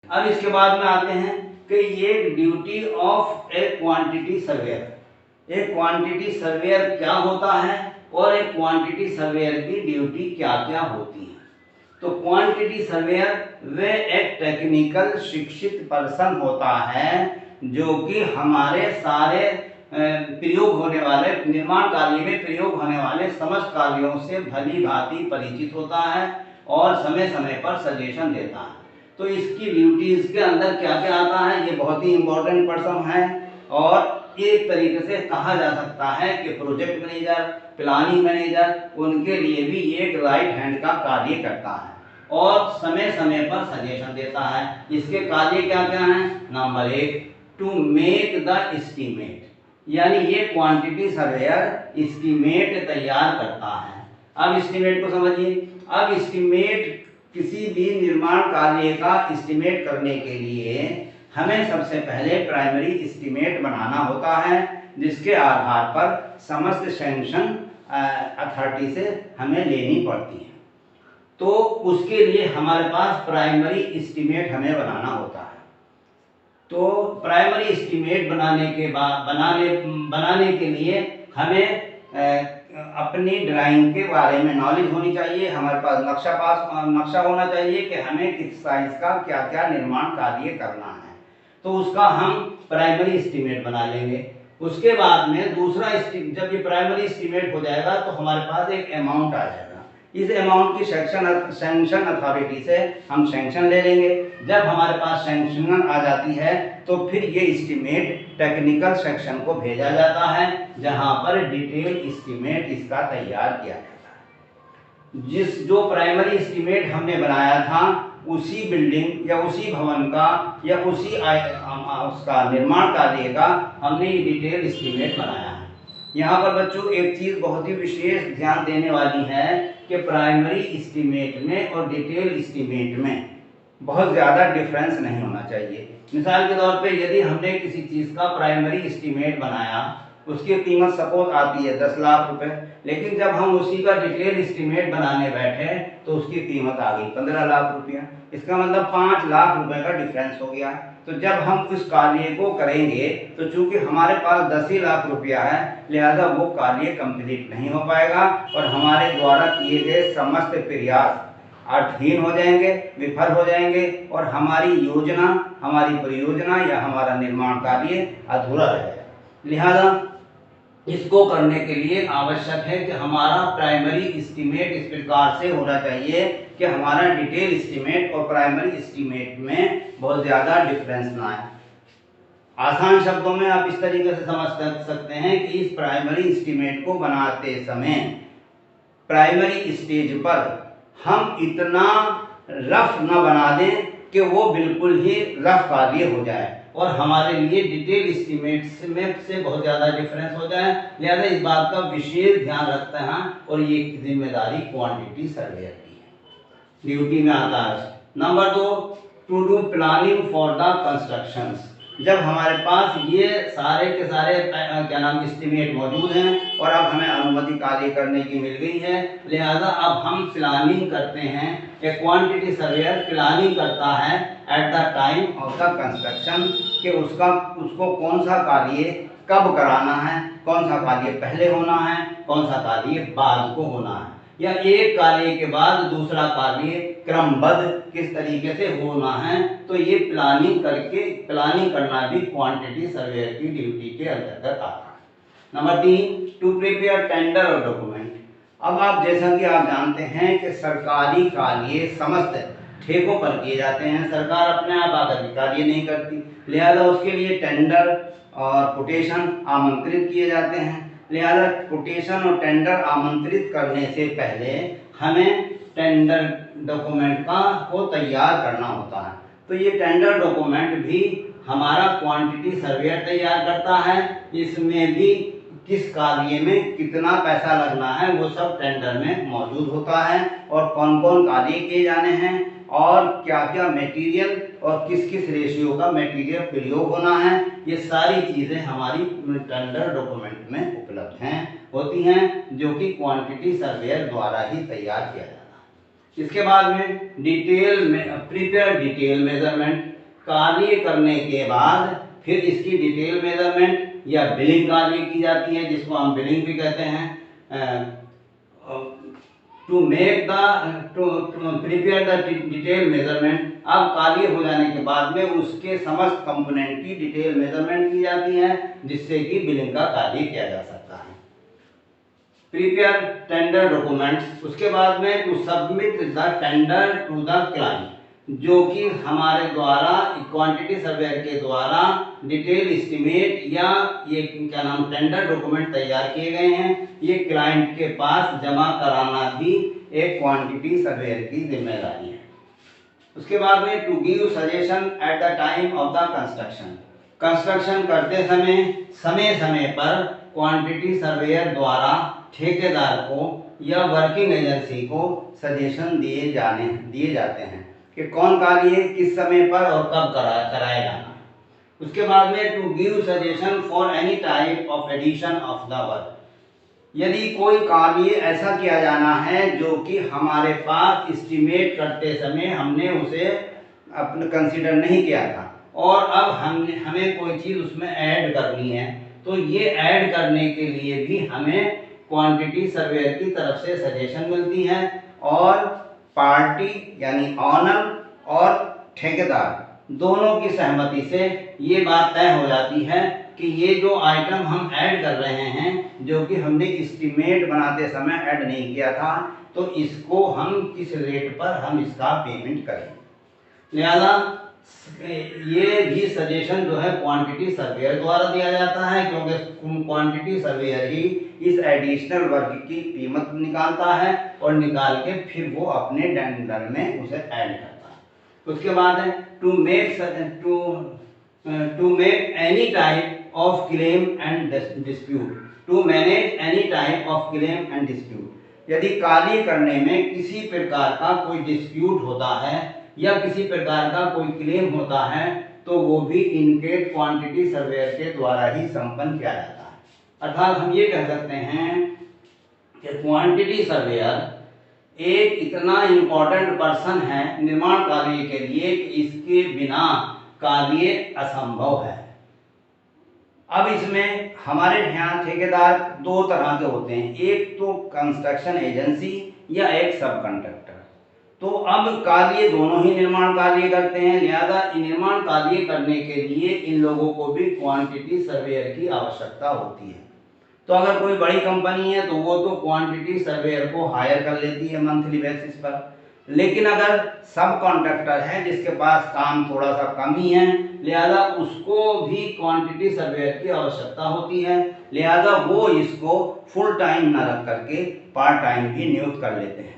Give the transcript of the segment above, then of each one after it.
अब इसके बाद में आते हैं कि ये duty of A quantity surveyor. एक क्वांटिटी सर्वेयर क्या होता है और एक क्वांटिटी सर्वेयर की ड्यूटी क्या क्या होती है। तो क्वांटिटी सर्वेयर वे एक टेक्निकल शिक्षित पर्सन होता है जो कि हमारे सारे प्रयोग होने वाले निर्माण कार्य में प्रयोग होने वाले समस्त कार्यों से भली भांति परिचित होता है और समय समय पर सजेशन देता है। तो इसकी ड्यूटीज के अंदर क्या क्या आता है, ये बहुत ही इंपॉर्टेंट पर्सन है और एक तरीके से कहा जा सकता है कि प्रोजेक्ट मैनेजर, प्लानिंग मैनेजर, उनके लिए भी एक राइट हैंड का कार्य करता है और समय समय पर सजेशन देता है। इसके कार्य क्या क्या हैं? Number 1, to make the estimate, यानी ये क्वांटिटी सर्वेयर एस्टीमेट तैयार करता है। अब एस्टीमेट को समझिए। अब एस्टीमेट, किसी भी निर्माण कार्य का एस्टीमेट करने के लिए हमें सबसे पहले प्राइमरी एस्टीमेट बनाना होता है जिसके आधार पर समस्त सैंक्शन अथॉरिटी से हमें लेनी पड़ती है। तो उसके लिए हमारे पास प्राइमरी एस्टीमेट हमें बनाना होता है। तो प्राइमरी एस्टीमेट बनाने के बाद बनाने के लिए हमें अपनी ड्राइंग के बारे में नॉलेज होनी चाहिए। हमारे पास नक्शा होना चाहिए कि हमें किस साइज का क्या क्या निर्माण कार्य करना है। तो उसका हम प्राइमरी एस्टीमेट बना लेंगे। उसके बाद में दूसरा जब ये प्राइमरी एस्टीमेट हो जाएगा तो हमारे पास एक अमाउंट आ जाएगा। इस अमाउंट की सैंक्शन अथॉरिटी से हम सैंक्शन ले लेंगे। जब हमारे पास सैंक्शन आ जाती है तो फिर ये एस्टीमेट टेक्निकल सेक्शन को भेजा जाता है जहां पर डिटेल एस्टीमेट इसका तैयार किया जाता है। जो प्राइमरी एस्टीमेट हमने बनाया था उसी बिल्डिंग या उसी भवन का या उसी उसका निर्माण कार्य का हमने ये डिटेल एस्टीमेट बनाया है। यहाँ पर बच्चों एक चीज बहुत ही विशेष ध्यान देने वाली है कि प्राइमरी एस्टीमेट में और डिटेल एस्टीमेट में बहुत ज़्यादा डिफरेंस नहीं होना चाहिए। मिसाल के तौर पे यदि हमने किसी चीज़ का प्राइमरी एस्टीमेट बनाया, उसकी कीमत सपोज आती है 10 लाख रुपए, लेकिन जब हम उसी का डिटेल एस्टीमेट बनाने बैठे तो उसकी कीमत आ गई 15 लाख रुपया। इसका मतलब 5 लाख रुपए का डिफरेंस हो गया। तो जब हम उस कार्य को करेंगे तो चूंकि हमारे पास 10 ही लाख रुपया है, लिहाजा वो कार्य कंप्लीट नहीं हो पाएगा और हमारे द्वारा किए गए समस्त प्रयास अर्थहीन हो जाएंगे, विफल हो जाएंगे और हमारी योजना, हमारी परियोजना या हमारा निर्माण कार्य अधूरा रहेगा। लिहाजा इसको करने के लिए आवश्यक है कि हमारा प्राइमरी एस्टीमेट इस प्रकार से होना चाहिए कि हमारा डिटेल एस्टीमेट और प्राइमरी एस्टीमेट में बहुत ज़्यादा डिफरेंस ना आए। आसान शब्दों में आप इस तरीके से समझ सकते हैं कि इस प्राइमरी एस्टीमेट को बनाते समय प्राइमरी स्टेज पर हम इतना रफ न बना दें कि वो बिल्कुल ही रफ कार्य हो जाए और हमारे लिए डिटेल एस्टीमेट से बहुत ज़्यादा डिफरेंस हो जाए। लिहाजा इस बात का विशेष ध्यान रखते हैं और ये जिम्मेदारी क्वांटिटी सर्वेयर की है। ड्यूटी में आता है number 2, to do planning for the constructions. जब हमारे पास ये सारे के सारे एस्टीमेट मौजूद हैं और अब हमें अनुमति कार्य करने की मिल गई है, लिहाजा अब हम प्लानिंग करते हैं। एक क्वांटिटी सर्वेयर प्लानिंग करता है eight the time of the construction कि उसको कौन सा कार्य कब कराना है, कौन सा कार्य पहले होना है, कौन सा कार्य बाद को होना है, या एक कार्य के बाद दूसरा कार्य क्रमबद्ध किस तरीके से होना है। तो ये प्लानिंग करना भी क्वांटिटी सर्वेयर की ड्यूटी के अंतर्गत आता है। नंबर 3, टू प्रिपेयर टेंडर और डॉक्यूमेंट। अब आप जैसा कि आप जानते हैं कि सरकारी कार्य समस्त ठेकों पर किए जाते हैं, सरकार अपने आप आकर के कार्य नहीं करती, लिहाजा उसके लिए टेंडर और कोटेशन आमंत्रित किए जाते हैं। लिहाजा कोटेशन और टेंडर आमंत्रित करने से पहले हमें टेंडर डॉक्यूमेंट को तैयार करना होता है। तो ये टेंडर डॉक्यूमेंट भी हमारा क्वांटिटी सर्वेयर तैयार करता है। इसमें भी किस कार्य में कितना पैसा लगना है वो सब टेंडर में मौजूद होता है और कौन कौन कार्य किए जाने हैं और क्या क्या मटेरियल और किस किस रेशियो का मटेरियल प्रयोग होना है, ये सारी चीज़ें हमारी टेंडर डॉक्यूमेंट में उपलब्ध होती हैं जो कि क्वांटिटी सर्वेयर द्वारा ही तैयार किया जाता है। इसके बाद में प्रिपेयर डिटेल मेजरमेंट। कार्य करने के बाद फिर इसकी डिटेल मेजरमेंट या बिलिंग कार्य की जाती है, जिसको हम बिलिंग भी कहते हैं। To make the to prepare the detail measurement. अब कार्य हो जाने के बाद में उसके समस्त कंपोनेंट की डिटेल मेजरमेंट की जाती है, जिससे कि बिलिंग का कार्य किया जा सकता है। प्रिपेयर टेंडर डॉक्यूमेंट्स, उसके बाद में to submit the tender to the client, जो कि हमारे द्वारा क्वांटिटी सर्वेयर के द्वारा डिटेल एस्टिमेट या ये क्या नाम टेंडर डॉक्यूमेंट तैयार किए गए हैं, ये क्लाइंट के पास जमा कराना भी एक क्वांटिटी सर्वेयर की जिम्मेदारी है। उसके बाद में to give suggestion at the time of the construction, construction करते समय समय पर क्वांटिटी सर्वेयर द्वारा ठेकेदार को या वर्किंग एजेंसी को सजेशन दिए जाते हैं कि कौन कार्य किस समय पर और कब कराया जाना। उसके बाद में to give suggestion for any type of addition of the work, यदि कोई कार्य ऐसा किया जाना है जो कि हमारे पास एस्टिमेट करते समय हमने उसे अपने कंसीडर नहीं किया था और अब हमें कोई चीज़ उसमें ऐड करनी है, तो ये ऐड करने के लिए भी हमें क्वांटिटी सर्वेयर की तरफ से सजेशन मिलती है और पार्टी यानी ऑनर और ठेकेदार दोनों की सहमति से ये बात तय हो जाती है कि ये जो आइटम हम ऐड कर रहे हैं, जो कि हमने एस्टिमेट बनाते समय ऐड नहीं किया था, तो इसको हम किस रेट पर हम इसका पेमेंट करें। लिहाजा ये भी सजेशन जो है क्वांटिटी सर्वेयर द्वारा दिया जाता है, क्योंकि क्वांटिटी सर्वेयर ही इस एडिशनल वर्क की कीमत निकालता है और निकाल के फिर वो अपने टेंडर में उसे ऐड करता है। उसके बाद है to make any type of claim and dispute, to manage any type of claim and dispute, यदि कार्य करने में किसी प्रकार का कोई डिस्प्यूट होता है या किसी प्रकार का कोई क्लेम होता है, तो वो भी इनके क्वांटिटी सर्वेयर के द्वारा ही संपन्न किया जाता है। अर्थात हम ये कह सकते हैं कि क्वांटिटी सर्वेयर एक इतना इम्पोर्टेंट पर्सन है निर्माण कार्य के लिए कि इसके बिना कार्य असंभव है। अब इसमें हमारे यहाँ ठेकेदार दो तरह के होते हैं, एक तो कंस्ट्रक्शन एजेंसी या एक सब कॉन्ट्रैक्टर। तो अब कार्य दोनों ही निर्माण कार्य करते हैं, लिहाजा निर्माण कार्य करने के लिए इन लोगों को भी क्वांटिटी सर्वेयर की आवश्यकता होती है। तो अगर कोई बड़ी कंपनी है तो वो तो क्वांटिटी सर्वेयर को हायर कर लेती है मंथली बेसिस पर, लेकिन अगर सब कॉन्ट्रैक्टर है जिसके पास काम थोड़ा सा कम ही है, लिहाजा उसको भी क्वांटिटी सर्वेयर की आवश्यकता होती है, लिहाजा वो इसको फुल टाइम न रख करके पार्ट टाइम भी नियुक्त कर लेते हैं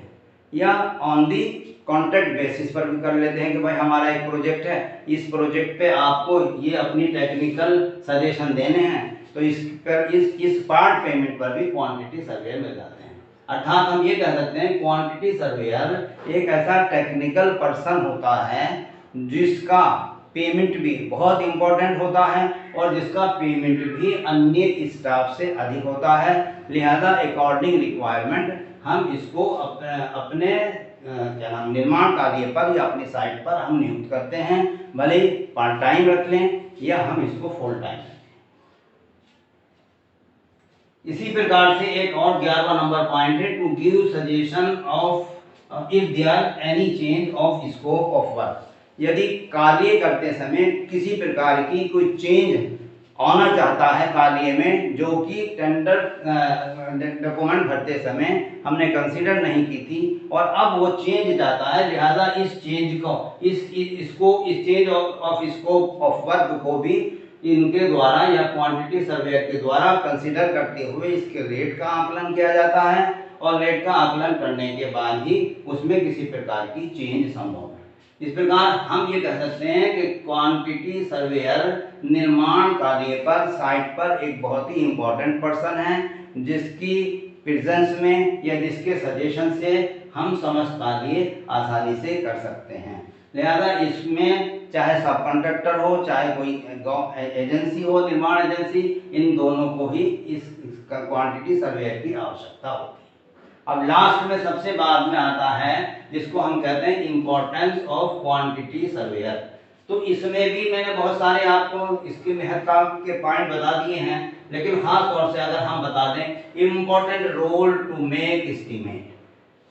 या ऑन दी कॉन्ट्रैक्ट बेसिस पर भी कर लेते हैं कि भाई हमारा एक प्रोजेक्ट है, इस प्रोजेक्ट पे आपको ये अपनी टेक्निकल सजेशन देने हैं, तो इस पार्ट पेमेंट पर भी क्वांटिटी सर्वेयर मिल जाते हैं। अर्थात हम ये कह सकते हैं क्वांटिटी सर्वेयर एक ऐसा टेक्निकल पर्सन होता है जिसका पेमेंट भी बहुत इंपॉर्टेंट होता है और जिसका पेमेंट भी अन्य स्टाफ से अधिक होता है, लिहाजा अकॉर्डिंग रिक्वायरमेंट हम इसको अपने क्या नाम निर्माण कार्य पर या अपनी साइट पर हम नियुक्त करते हैं, भले ही पार्ट टाइम रख लें या हम इसको फुल टाइम रखें। इसी प्रकार से एक और 11वां नंबर पॉइंट है to give suggestion of if there any change of scope of work, यदि कार्य करते समय किसी प्रकार की कोई चेंज आना चाहता है कार्य में जो कि टेंडर डॉक्यूमेंट भरते समय हमने कंसीडर नहीं की थी और अब वो चेंज चाहता है, लिहाजा इस चेंज को इस change of scope of work को भी इनके द्वारा या क्वांटिटी सर्वेयर के द्वारा कंसीडर करते हुए इसके रेट का आकलन किया जाता है और रेट का आकलन करने के बाद ही उसमें किसी प्रकार की चेंज संभव है। इस प्रकार हम ये कह सकते हैं कि क्वांटिटी सर्वेयर निर्माण कार्य पर साइट पर एक बहुत ही इम्पोर्टेंट पर्सन है, जिसकी प्रेजेंस में या जिसके सजेशन से हम समस्त कार्य आसानी से कर सकते हैं। लिहाजा इसमें चाहे सब कॉन्ट्रैक्टर हो चाहे कोई एजेंसी हो निर्माण एजेंसी, इन दोनों को ही इस क्वांटिटी सर्वेयर की आवश्यकता होती है। अब लास्ट में सबसे बाद में आता है जिसको हम कहते हैं इम्पोर्टेंस ऑफ क्वांटिटी सर्वेयर। तो इसमें भी मैंने बहुत सारे आपको इसके महत्ता के पॉइंट बता दिए हैं, लेकिन खास तौर से अगर हम बता दें important role to make estimate,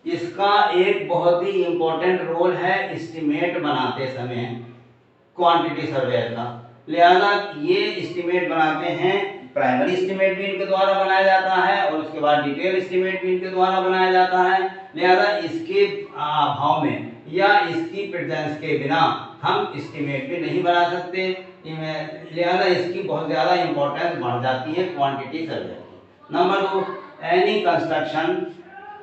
इसका एक बहुत ही इम्पोर्टेंट रोल है एस्टीमेट बनाते समय क्वांटिटी सर्वेयर का। लिहाजा ये एस्टीमेट बनाते हैं, प्राइमरी एस्टीमेट भी इनके द्वारा बनाया जाता है और उसके बाद डिटेल एस्टीमेट भी इनके द्वारा बनाया जाता है। लिहाजा इसके अभाव में या इसकी प्रेजेंस के बिना हम एस्टीमेट भी नहीं बना सकते। लिहाजा इसकी बहुत ज़्यादा इंपॉर्टेंस बढ़ जाती है क्वांटिटी सर्वेयर की। नंबर 2, एनी कंस्ट्रक्शन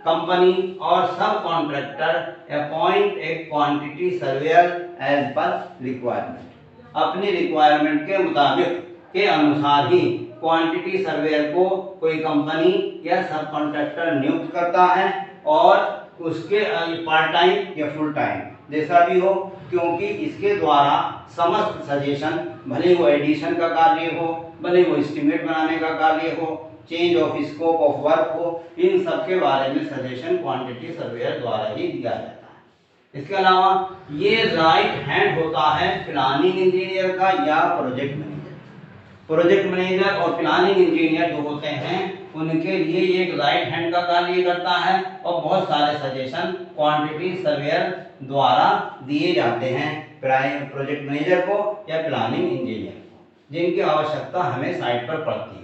कंपनी और subcontractor appoint a quantity surveyor as per requirement, अपनी रिक्वायरमेंट के मुताबिक के अनुसार ही क्वांटिटी सर्वेयर को कोई कंपनी या सब कॉन्ट्रैक्टर नियुक्त करता है और उसके पार्ट टाइम या फुल टाइम जैसा भी हो, क्योंकि इसके द्वारा समस्त सजेशन, भले वो एडिशन का कार्य हो, भले वो एस्टीमेट बनाने का कार्य हो, change of scope of work हो, इन सब के बारे में सजेशन क्वांटिटी सर्वेयर द्वारा ही दिया जाता है। इसके अलावा ये राइट हैंड होता है प्लानिंग इंजीनियर का या प्रोजेक्ट मैनेजर। प्रोजेक्ट मैनेजर और प्लानिंग इंजीनियर जो होते हैं उनके लिए ये एक राइट हैंड का कार्य करता है और बहुत सारे सजेशन क्वांटिटी सर्वेयर द्वारा दिए जाते हैं प्रोजेक्ट मैनेजर को या प्लानिंग इंजीनियर को, जिनकी आवश्यकता हमें साइट पर पड़ती है।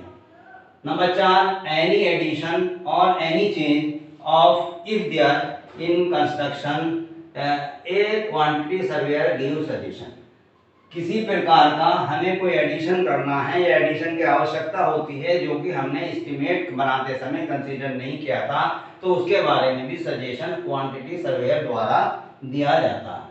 नंबर 4, एनी एडिशन और any change of if there in construction a quantity surveyor give suggestion. किसी प्रकार का हमें कोई एडिशन करना है या एडिशन की आवश्यकता होती है जो कि हमने एस्टीमेट बनाते समय कंसीडर नहीं किया था, तो उसके बारे में भी सजेशन क्वांटिटी सर्वेयर द्वारा दिया जाता है।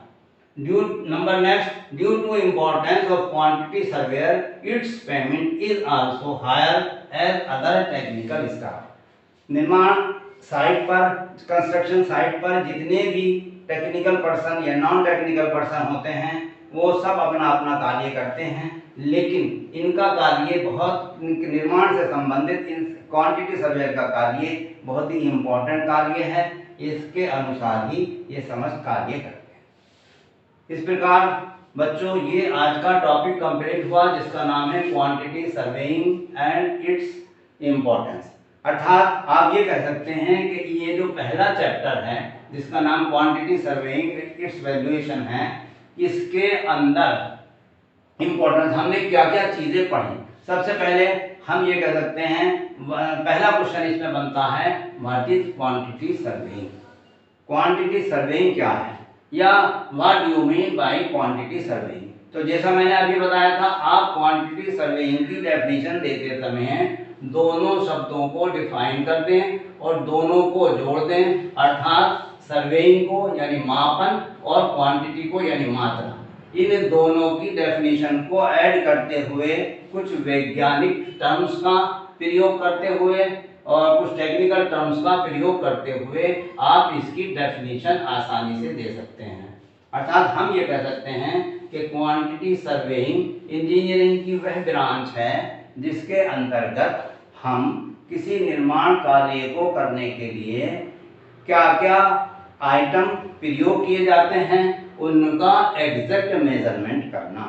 Number next, due to importance of quantity surveyor its payment is also higher as other technical staff. निर्माण साइट पर, कंस्ट्रक्शन साइट पर जितने भी टेक्निकल पर्सन या नॉन टेक्निकल पर्सन होते हैं वो सब अपना अपना कार्य करते हैं, लेकिन इनका कार्य बहुत, निर्माण से संबंधित इन क्वांटिटी सर्वेयर का कार्य बहुत ही इम्पोर्टेंट कार्य है, इसके अनुसार ही ये समस्त कार्य करते हैं। इस प्रकार बच्चों ये आज का टॉपिक कंप्लीट हुआ जिसका नाम है quantity surveying and its importance. अर्थात आप ये कह सकते हैं कि ये जो पहला चैप्टर है जिसका नाम क्वांटिटी सर्वेइंग इट्स वैल्यूएशन है, इसके अंदर इम्पोर्टेंस हमने क्या क्या चीजें पढ़ी। सबसे पहले हम ये कह सकते हैं, पहला क्वेश्चन इसमें बनता है what is quantity surveying. Quantity surveying क्या है या what do you mean by quantity surveying. तो जैसा मैंने अभी बताया था, आप क्वांटिटी सर्वेइंग की डेफिनेशन देते समय दोनों शब्दों को डिफाइन कर दें और दोनों को जोड़ दें, अर्थात सर्वेइंग को यानी मापन और क्वांटिटी को यानी मात्रा, इन दोनों की डेफिनेशन को ऐड करते हुए कुछ वैज्ञानिक टर्म्स का प्रयोग करते हुए और कुछ टेक्निकल टर्म्स का प्रयोग करते हुए आप इसकी डेफिनेशन आसानी से दे सकते हैं। अर्थात हम ये कह सकते हैं कि क्वांटिटी सर्वेइंग इंजीनियरिंग की वह ब्रांच है जिसके अंतर्गत हम किसी निर्माण कार्य को करने के लिए क्या क्या आइटम प्रयोग किए जाते हैं उनका एग्जैक्ट मेजरमेंट करना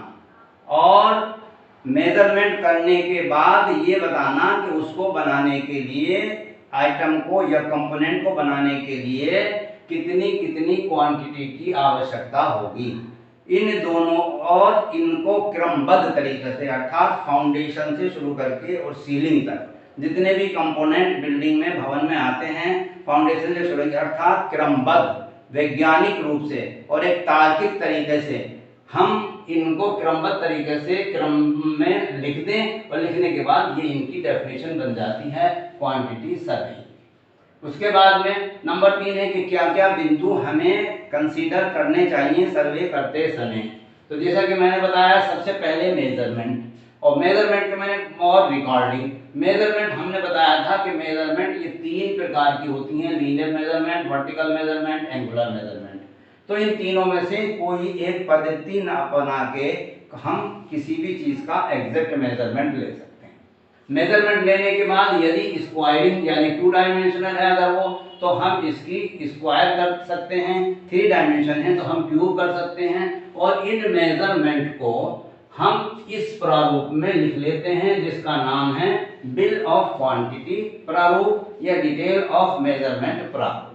और मेजरमेंट करने के बाद ये बताना कि उसको बनाने के लिए, आइटम को या कंपोनेंट को बनाने के लिए कितनी कितनी क्वांटिटी की आवश्यकता होगी। इन दोनों और इनको क्रमबद्ध तरीके से, अर्थात फाउंडेशन से शुरू करके और सीलिंग तक जितने भी कंपोनेंट बिल्डिंग में, भवन में आते हैं, फाउंडेशन से शुरू, अर्थात क्रमबद्ध वैज्ञानिक रूप से और एक तार्किक तरीके से हम इनको क्रमबद्ध तरीके से क्रम में लिख दें और लिखने के बाद ये इनकी डेफिनेशन बन जाती है क्वांटिटी सर्वेइंग। उसके बाद में नंबर 3 है कि क्या क्या बिंदु हमें कंसीडर करने चाहिए सर्वे करते समय। तो जैसा कि मैंने बताया, सबसे पहले मेजरमेंट, और मेजरमेंट के मैंने और रिकॉर्डिंग। मेजरमेंट हमने बताया था कि मेजरमेंट ये 3 प्रकार की होती हैं, linear measurement, vertical measurement, angular measurement. तो इन तीनों में से कोई एक पद्धति ना बना के हम किसी भी चीज का एग्जैक्ट मेजरमेंट ले सकते हैं। मेजरमेंट लेने के बाद यदि स्क्वायरिंग यानी 2 डायमेंशनल है अगर वो, तो हम इसकी स्क्वायर कर सकते हैं, 3 डायमेंशन है तो हम क्यूब कर सकते हैं, और इन मेजरमेंट को हम इस प्रारूप में लिख लेते हैं जिसका नाम है बिल ऑफ क्वांटिटी प्रारूप या डिटेल ऑफ मेजरमेंट प्रारूप।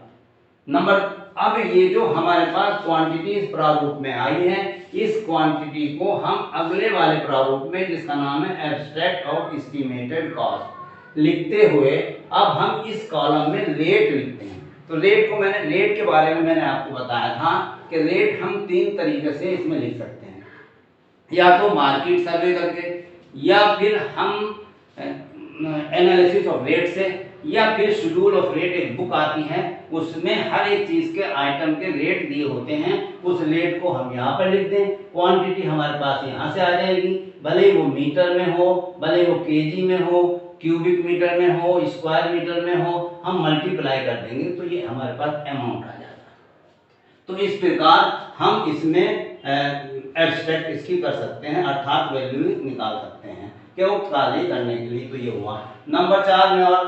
नंबर, अब ये जो हमारे पास क्वांटिटी इस प्रारूप में आई है, इस क्वांटिटी को हम अगले वाले प्रारूप में जिसका नाम है एब्स्ट्रैक्ट ऑफ एस्टिमेटेड कॉस्ट लिखते हुए अब हम इस कॉलम में रेट लिखते हैं। तो रेट के बारे में मैंने आपको बताया था कि रेट हम 3 तरीके से इसमें लिख सकते हैं, या तो मार्केट सर्वे करके, या फिर हम एनालिसिस ऑफ रेट से, या फिर शेड्यूल ऑफ रेट एक बुक आती है उसमें हर एक चीज के आइटम के रेट दिए होते हैं, उस रेट को हम यहाँ पर लिख दें, क्वांटिटी हमारे पास यहाँ से आ जाएगी, भले ही वो मीटर में हो, भले ही वो केजी में हो, क्यूबिक मीटर में हो, स्क्वायर मीटर में हो, हम मल्टीप्लाई कर देंगे तो ये हमारे पास अमाउंट आ जाता है। तो इस प्रकार हम इसमें एब्स्ट्रैक्ट इसकी कर सकते हैं, अर्थात वैल्यू निकाल सकते हैं कि वो कार्य करने के लिए। तो ये हुआ नंबर 4 में, और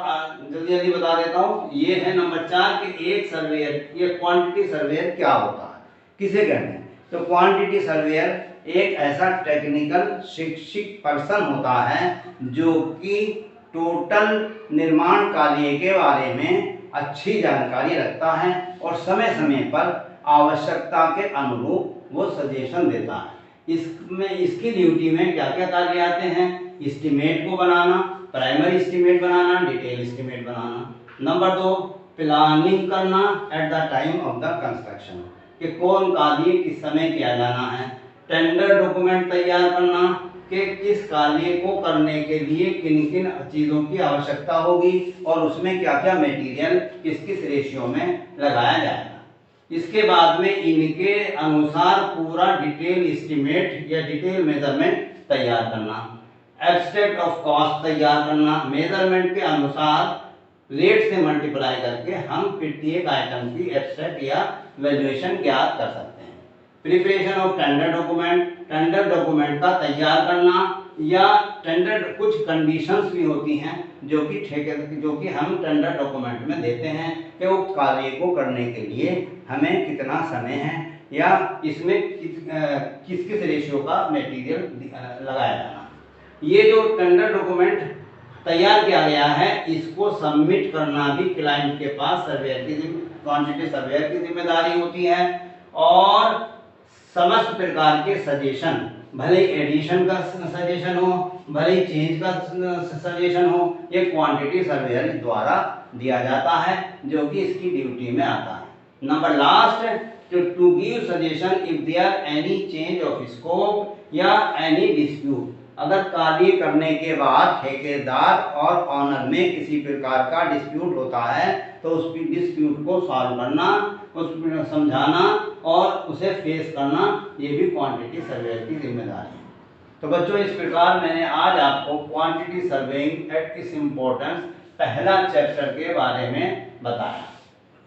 जल्दी जल्दी बता देता हूँ, ये है नंबर 4 के एक सर्वेयर, ये क्वांटिटी सर्वेयर क्या होता है, किसे कहते हैं। तो क्वांटिटी सर्वेयर एक ऐसा टेक्निकल शिक्षित पर्सन होता है जो कि टोटल निर्माण कार्य के बारे में अच्छी जानकारी रखता है और समय समय पर आवश्यकता के अनुरूप वो सजेशन देता है। इसमें इसकी ड्यूटी में क्या क्या कार्य आते हैं, एस्टीमेट को बनाना, प्राइमरी एस्टीमेट बनाना, डिटेल एस्टीमेट बनाना। नंबर 2, प्लानिंग करना eight the time of the construction, कि कौन कार्य किस समय किया जाना है। टेंडर डॉक्यूमेंट तैयार करना कि किस कार्य को करने के लिए किन किन चीज़ों की आवश्यकता होगी और उसमें क्या क्या मटेरियल किस किस रेशियो में लगाया जाएगा। इसके बाद में इनके अनुसार पूरा डिटेल एस्टीमेट या डिटेल मेजरमेंट तैयार करना, एब्स्ट्रैक्ट ऑफ कॉस्ट तैयार करना, मेजरमेंट के अनुसार रेट से मल्टीप्लाई करके हम प्रत्येक आइटम की एब्स्ट्रैक्ट या वैल्यूएशन ज्ञात कर सकते हैं। Preparation of tender document, tender document का तैयार करना, या टेंडर कुछ कंडीशंस भी होती हैं जो कि हम टेंडर डॉक्यूमेंट में देते हैं कि उक्त कार्य को करने के लिए हमें कितना समय है या इसमें किस किस रेशियो का मटेरियल लगाया जाना। ये जो टेंडर डॉक्यूमेंट तैयार किया गया है इसको सबमिट करना भी क्लाइंट के पास सर्वेयर की क्वांटिटी सर्वेयर की जिम्मेदारी होती है, और समस्त प्रकार के सजेशन, भले एडिशन का सजेशन हो, भले चेंज का सजेशन हो, ये क्वांटिटी सर्वेयर द्वारा दिया जाता है जो कि इसकी ड्यूटी में आता है। Number last, to give suggestion if there any change of scope या एनी डिस्प्यूट, अगर कार्य करने के बाद ठेकेदार और ऑनर में किसी प्रकार का डिस्प्यूट होता है तो उस डिस्प्यूट को सॉल्व करना, उसको समझाना और उसे फेस करना, ये भी क्वांटिटी सर्वेयर की जिम्मेदारी है। तो बच्चों, इस प्रकार मैंने आज आपको quantity surveying at its importance पहला चैप्टर के बारे में बताया,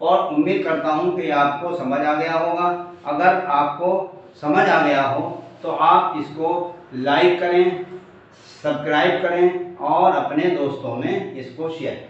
और उम्मीद करता हूँ कि आपको समझ आ गया होगा। अगर आपको समझ आ गया हो तो आप इसको लाइक करें, सब्सक्राइब करें और अपने दोस्तों में इसको शेयर करें।